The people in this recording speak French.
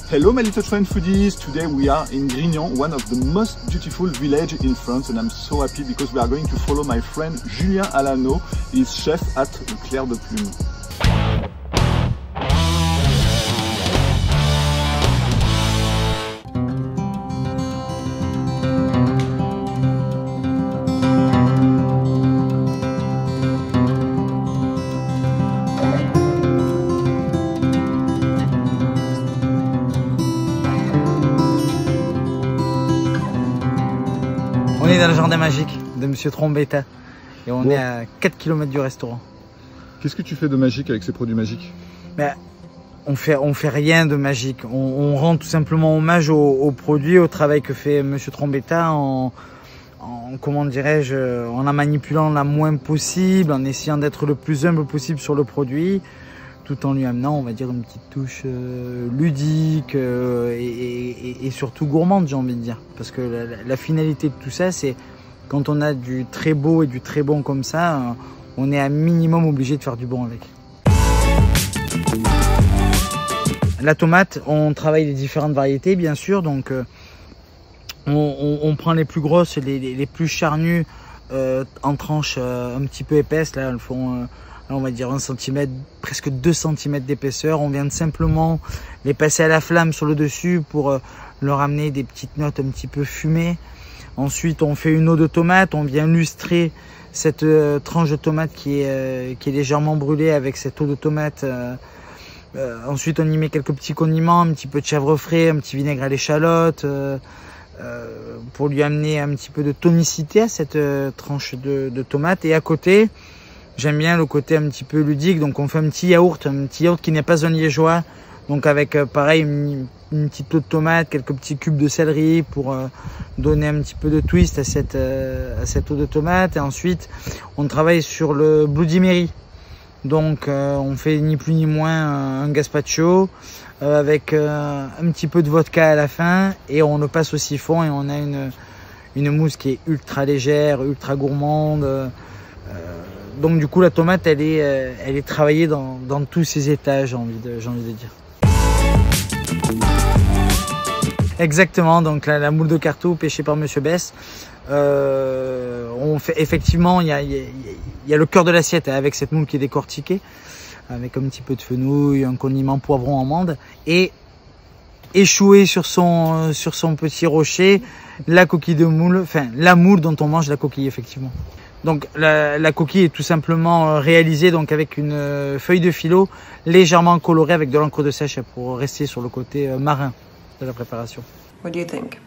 Hello my little train foodies, today we are in Grignan, one of the most beautiful village in France, and I'm so happy because we are going to follow my friend Julien Alano, he's chef at Le Clair de Plume. On est dans le jardin magique de Monsieur Trombetta et on est à 4 km du restaurant. Qu'est-ce que tu fais de magique avec ces produits magiques? Ben, on fait rien de magique. On rend tout simplement hommage aux produits, au travail que fait Monsieur Trombetta comment dirais-je, en la manipulant la moins possible, en essayant d'être le plus humble possible sur le produit, tout en lui amenant, on va dire, une petite touche ludique et surtout gourmande, j'ai envie de dire. Parce que la finalité de tout ça, c'est quand on a du très beau et du très bon comme ça, on est à minimum obligé de faire du bon avec. La tomate, on travaille les différentes variétés, bien sûr. Donc, on prend les plus grosses, les plus charnues en tranches un petit peu épaisses. Là, elles font... on va dire 1 cm, presque 2 cm d'épaisseur. On vient de simplement les passer à la flamme sur le dessus pour leur amener des petites notes un petit peu fumées. Ensuite, on fait une eau de tomate. On vient lustrer cette tranche de tomate qui est légèrement brûlée avec cette eau de tomate. Ensuite, on y met quelques petits condiments, un petit peu de chèvre frais, un petit vinaigre à l'échalote pour lui amener un petit peu de tonicité à cette tranche de tomate. Et à côté, j'aime bien le côté un petit peu ludique, donc on fait un petit yaourt qui n'est pas un liégeois, donc avec pareil une petite eau de tomate, quelques petits cubes de céleri pour donner un petit peu de twist à cette eau de tomate. Et ensuite on travaille sur le Bloody Mary, donc on fait ni plus ni moins un gazpacho avec un petit peu de vodka à la fin et on le passe au siphon et on a une mousse qui est ultra légère, ultra gourmande. Donc du coup la tomate elle est travaillée dans tous ses étages, j'ai envie de dire. Exactement, donc la moule de cartou pêchée par Monsieur Bess. On fait effectivement, il y a le cœur de l'assiette avec cette moule qui est décortiquée, avec un petit peu de fenouil, un condiment poivron amande, et échoué sur son petit rocher, la coquille de moule, enfin la moule dont on mange la coquille effectivement. Donc la coquille est tout simplement réalisée donc avec une feuille de philo légèrement colorée avec de l'encre de sèche pour rester sur le côté marin de la préparation. What do you think?